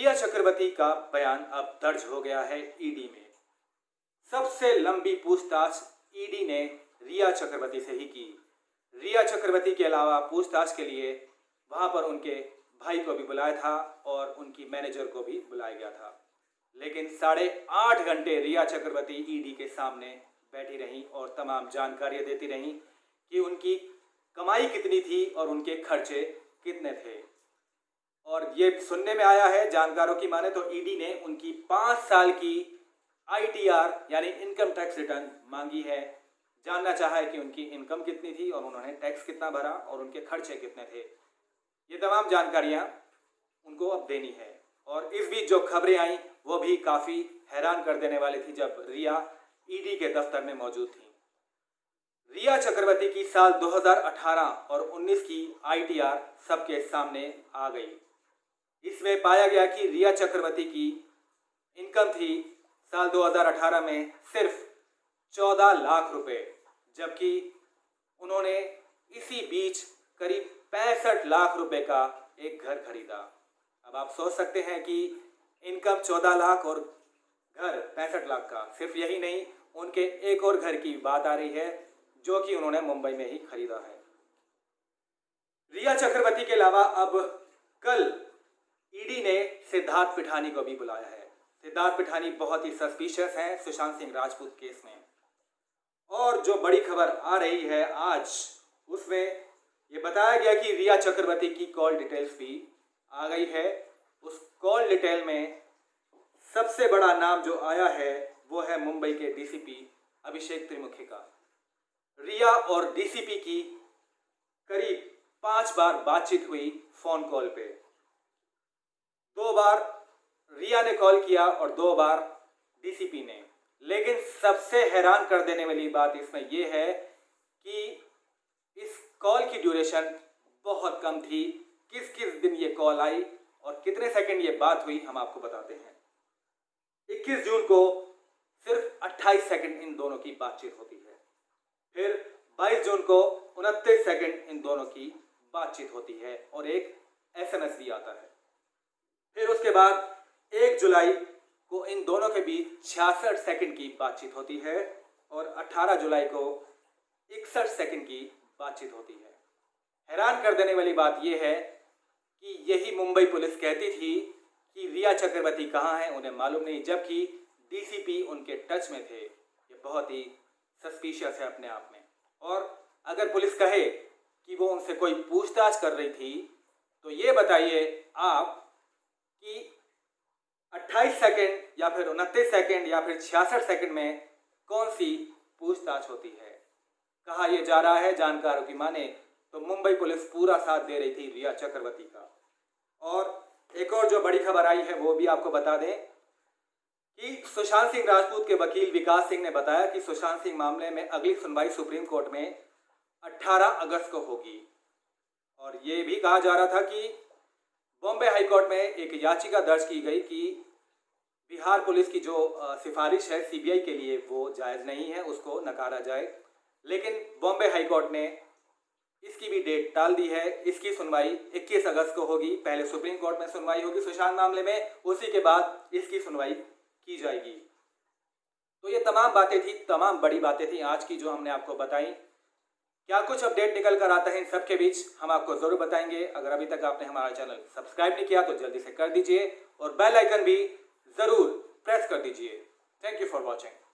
रिया चक्रवर्ती का बयान अब दर्ज हो गया है ईडी में। सबसे लंबी पूछताछ ईडी ने रिया चक्रवर्ती से ही की। रिया चक्रवर्ती के अलावा पूछताछ के लिए वहां पर उनके भाई को भी बुलाया था और उनकी मैनेजर को भी बुलाया गया था। लेकिन 8.5 घंटे रिया चक्रवर्ती ईडी के सामने बैठी रहीं और तमाम जानकारियां देती रहीं कि उनकी कमाई कितनी थी और उनके खर्चे कितने थे। और ये सुनने में आया है, जानकारों की माने तो ईडी ने उनकी 5 साल की आईटीआर यानी इनकम टैक्स रिटर्न मांगी है। जानना चाहा है कि उनकी इनकम कितनी थी और उन्होंने टैक्स कितना भरा और उनके खर्चे कितने थे। ये तमाम जानकारियां उनको अब देनी है। और इस बीच जो खबरें आई वो भी काफ़ी हैरान कर देने वाली थी जब रिया ईडी के दफ्तर में मौजूद थी। रिया चक्रवर्ती की साल 2018 और 19 की आईटीआर सबके सामने आ गई। इसमें पाया गया कि रिया चक्रवर्ती की इनकम थी साल 2018 में सिर्फ 14 लाख रुपए, जबकि उन्होंने इसी बीच करीब 65 लाख रुपए का एक घर खरीदा। अब आप सोच सकते हैं कि इनकम 14 लाख और घर 65 लाख का। सिर्फ यही नहीं, उनके एक और घर की बात आ रही है जो कि उन्होंने मुंबई में ही खरीदा है। रिया चक्रवर्ती के अलावा अब कल ईडी ने सिद्धार्थ पिठानी को भी बुलाया है। सिद्धार्थ पिठानी बहुत ही सस्पिशियस हैं सुशांत सिंह राजपूत केस में। और जो बड़ी खबर आ रही है आज, उसमें ये बताया गया कि रिया चक्रवर्ती की कॉल डिटेल्स भी आ गई है। उस कॉल डिटेल में सबसे बड़ा नाम जो आया है वो है मुंबई के डीसीपी अभिषेक त्रिमुखी का। रिया और डीसीपी की करीब 5 बार बातचीत हुई फोन कॉल पे। 2 बार रिया ने कॉल किया और 2 बार डीसीपी ने। लेकिन सबसे हैरान कर देने वाली बात इसमें यह है कि इस कॉल की ड्यूरेशन बहुत कम थी। किस किस दिन ये कॉल आई और कितने सेकंड ये बात हुई हम आपको बताते हैं। 21 जून को सिर्फ 28 सेकंड इन दोनों की बातचीत होती है। फिर 22 जून को 29 सेकंड इन दोनों की बातचीत होती है और एक एसएमएस भी आता है। फिर उसके बाद 1 जुलाई को इन दोनों के बीच 66 सेकंड की बातचीत होती है और 18 जुलाई को 61 सेकंड की बातचीत होती है। हैरान कर देने वाली बात यह है कि यही मुंबई पुलिस कहती थी कि रिया चक्रवर्ती कहाँ हैं उन्हें मालूम नहीं, जबकि डीसीपी उनके टच में थे। ये बहुत ही सस्पिशियस है अपने आप में। और अगर पुलिस कहे कि वो उनसे कोई पूछताछ कर रही थी तो ये बताइए आप कि 28 सेकंड या फिर 29 सेकंड या फिर 66 सेकंड में कौन सी पूछताछ होती है। कहा यह जा रहा है, जानकारों की माने तो मुंबई पुलिस पूरा साथ दे रही थी रिया चक्रवर्ती का। और एक और जो बड़ी खबर आई है वो भी आपको बता दें कि सुशांत सिंह राजपूत के वकील विकास सिंह ने बताया कि सुशांत सिंह मामले में अगली सुनवाई सुप्रीम कोर्ट में 18 अगस्त को होगी। और ये भी कहा जा रहा था कि बॉम्बे हाई कोर्ट में एक याचिका दर्ज की गई कि बिहार पुलिस की जो सिफारिश है सीबीआई के लिए वो जायज़ नहीं है, उसको नकारा जाए। लेकिन बॉम्बे हाई कोर्ट ने इसकी भी डेट टाल दी है। इसकी सुनवाई 21 अगस्त को होगी। पहले सुप्रीम कोर्ट में सुनवाई होगी सुशांत मामले में, उसी के बाद इसकी सुनवाई की जाएगी। तो ये तमाम बातें थी, तमाम बड़ी बातें थी आज की जो हमने आपको बताई। क्या कुछ अपडेट निकल कर आता है इन सब के बीच हम आपको ज़रूर बताएंगे। अगर अभी तक आपने हमारा चैनल सब्सक्राइब नहीं किया तो जल्दी से कर दीजिए और बेल आइकन भी ज़रूर प्रेस कर दीजिए। Thank you for watching.